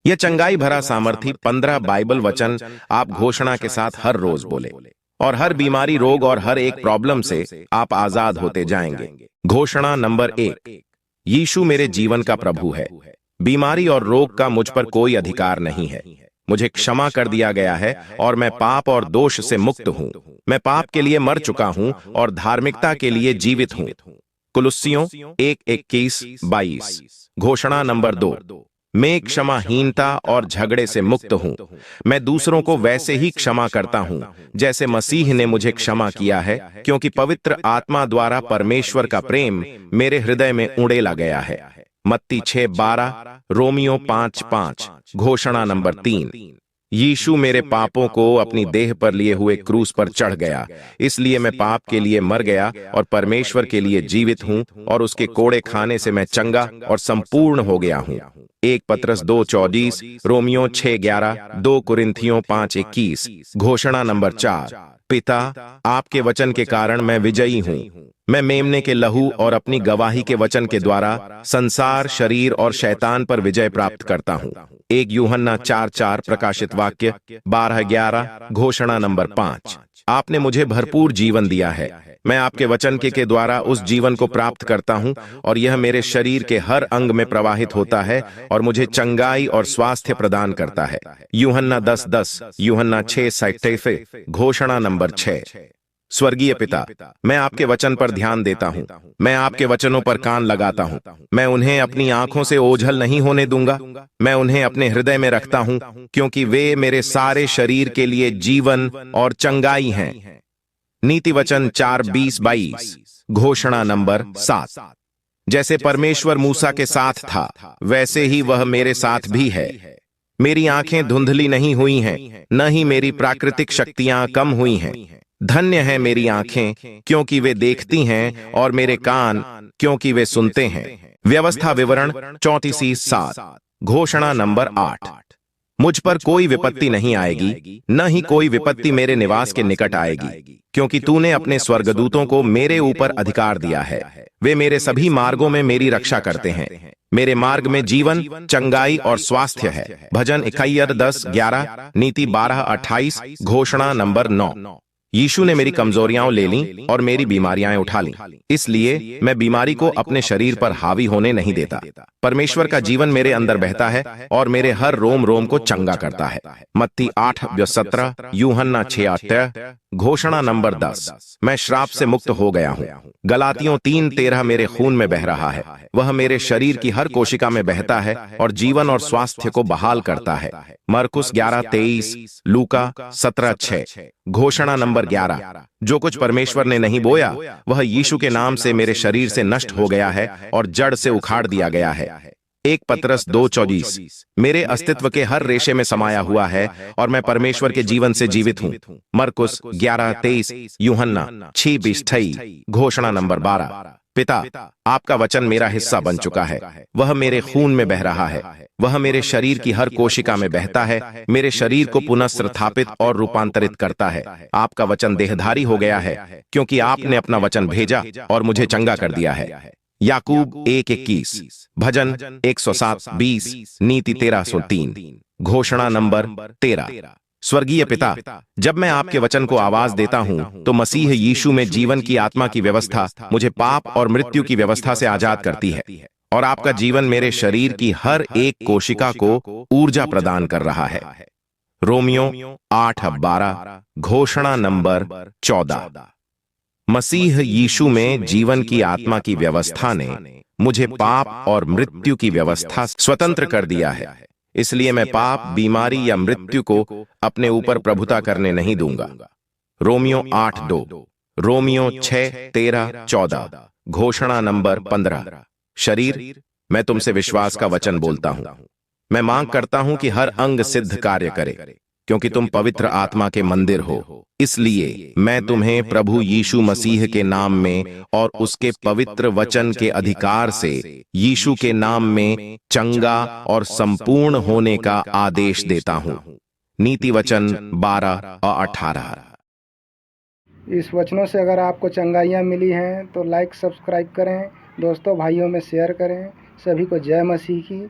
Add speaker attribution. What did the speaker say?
Speaker 1: यह चंगाई भरा सामर्थी 15 बाइबल वचन आप घोषणा के साथ हर रोज बोले और हर बीमारी, रोग और हर एक प्रॉब्लम से आप आजाद होते जाएंगे। घोषणा नंबर 1, यीशु मेरे जीवन का प्रभु है। बीमारी और रोग का मुझ पर कोई अधिकार नहीं है। मुझे क्षमा कर दिया गया है और मैं पाप और दोष से मुक्त हूं। मैं पाप के लिए मर चुका हूं और धार्मिकता के लिए जीवित हूं। कुलुस्सियों 1:21-22। घोषणा नंबर 2, मैं क्षमाहीनता और झगड़े से मुक्त हूं। मैं दूसरों को वैसे ही क्षमा करता हूं जैसे मसीह ने मुझे क्षमा किया है, क्योंकि पवित्र आत्मा द्वारा परमेश्वर का प्रेम मेरे हृदय में उड़ेला गया है। मत्ती 6:12, रोमियो 5:5। घोषणा नंबर 3, यीशु मेरे पापों को अपनी देह पर लिए हुए क्रूस पर चढ़ गया, इसलिए मैं पाप के लिए मर गया और परमेश्वर के लिए जीवित हूं, और उसके कोड़े खाने से मैं चंगा और संपूर्ण हो गया हूं। 1 पतरस 2:24, रोमियो 6:11, 2 कुरिन्थियों 5:21। घोषणा नंबर 4, पिता, आपके वचन के कारण मैं विजयी हूं। मैं मेमने के लहू और अपनी गवाही के वचन के द्वारा संसार, शरीर और शैतान पर विजय प्राप्त करता हूं। 1 यूहन्ना 4:4, प्रकाशित वाक्य 12:11। घोषणा नंबर 5, आपने मुझे भरपूर जीवन दिया है। मैं आपके वचन के द्वारा उस जीवन को प्राप्त करता हूं और यह मेरे शरीर के हर अंग में प्रवाहित होता है और मुझे चंगाई और स्वास्थ्य प्रदान करता है। यूहन्ना 10:10, यूहन्ना 6:27। घोषणा नंबर 6, स्वर्गीय पिता, मैं आपके वचन पर ध्यान देता हूं। मैं आपके वचनों पर कान लगाता हूं। मैं उन्हें अपनी आंखों से ओझल नहीं होने दूंगा। मैं उन्हें अपने हृदय में रखता हूं, क्योंकि वे मेरे सारे शरीर के लिए जीवन और चंगाई हैं। नीति वचन 4:20-22। घोषणा नंबर 7, जैसे परमेश्वर मूसा के साथ था, वैसे ही वह मेरे साथ भी है। मेरी आंखें धुंधली नहीं हुई हैं, न ही मेरी प्राकृतिक शक्तियां कम हुई हैं। धन्य है मेरी आंखें, क्योंकि वे देखती हैं, और मेरे कान, क्योंकि वे सुनते हैं। व्यवस्था विवरण 34:7। घोषणा नंबर 8, मुझ पर कोई विपत्ति नहीं आएगी, न ही कोई विपत्ति मेरे निवास के निकट आएगी, क्योंकि तूने अपने स्वर्गदूतों को मेरे ऊपर अधिकार दिया है। वे मेरे सभी मार्गों में मेरी रक्षा करते हैं। मेरे मार्ग में जीवन, चंगाई और स्वास्थ्य है। भजन 10:11, नीति 12:28। घोषणा नंबर 9, यीशु ने मेरी कमजोरियां ले लीं और मेरी बीमारियां उठा लीं, इसलिए मैं बीमारी को अपने शरीर पर हावी होने नहीं देता। परमेश्वर का जीवन मेरे अंदर बहता है और मेरे हर रोम रोम को चंगा करता है। मत्ती 8:17, यूहन्ना 6:8। घोषणा नंबर 10, मैं श्राप से मुक्त हो गया हूं। गलातियों 3:13 मेरे खून में बह रहा है। वह मेरे शरीर की हर कोशिका में बहता है और जीवन और स्वास्थ्य को बहाल करता है। मरकुस 11:23, लूका 17:6। घोषणा नंबर 11, जो कुछ परमेश्वर ने नहीं बोया, वह यीशु के नाम से मेरे शरीर से नष्ट हो गया है और जड़ से उखाड़ दिया गया है। 1 पतरस 2:24, मेरे अस्तित्व के हर रेशे में समाया हुआ है और मैं परमेश्वर के जीवन से जीवित हूं। मरकुस 11:23, यूहन्ना 6:28। घोषणा नंबर 12, पिता, आपका वचन मेरा हिस्सा बन चुका है। वह मेरे खून में बह रहा है। वह मेरे शरीर की हर कोशिका में बहता है, मेरे शरीर को पुनः स्थापित और रूपांतरित करता है। आपका वचन देहधारी हो गया है, क्योंकि आपने अपना वचन भेजा और मुझे चंगा कर दिया है। याकूब 1:21, भजन 107:20, नीति 1303। घोषणा नंबर 13, स्वर्गीय पिता, जब मैं आपके वचन को आवाज देता हूं, तो मसीह यीशु में जीवन की आत्मा की व्यवस्था मुझे पाप और मृत्यु की व्यवस्था से आजाद करती है, और आपका जीवन मेरे शरीर की हर एक कोशिका को ऊर्जा प्रदान कर रहा है। रोमियो 8:12। घोषणा नंबर 14, मसीह यीशु में जीवन की आत्मा की व्यवस्था ने मुझे पाप और मृत्यु की व्यवस्था से स्वतंत्र कर दिया है, इसलिए मैं पाप, बीमारी या मृत्यु को अपने ऊपर प्रभुता करने नहीं दूंगा। Romeo 8:2, Romeo 6:13-14। घोषणा नंबर 15, शरीर, मैं तुमसे विश्वास का वचन बोलता हूं। मैं मांग करता हूं कि हर अंग सिद्ध कार्य करे, क्योंकि तुम पवित्र आत्मा के मंदिर हो। इसलिए मैं तुम्हें प्रभु यीशु मसीह के नाम में और उसके पवित्र वचन के अधिकार से यीशु के नाम में चंगा और संपूर्ण होने का आदेश देता हूं। नीति वचन 12-18।
Speaker 2: इस वचनों से अगर आपको चंगाइयाँ मिली हैं तो लाइक सब्सक्राइब करें, दोस्तों भाइयों में शेयर करें। सभी को जय मसीह की।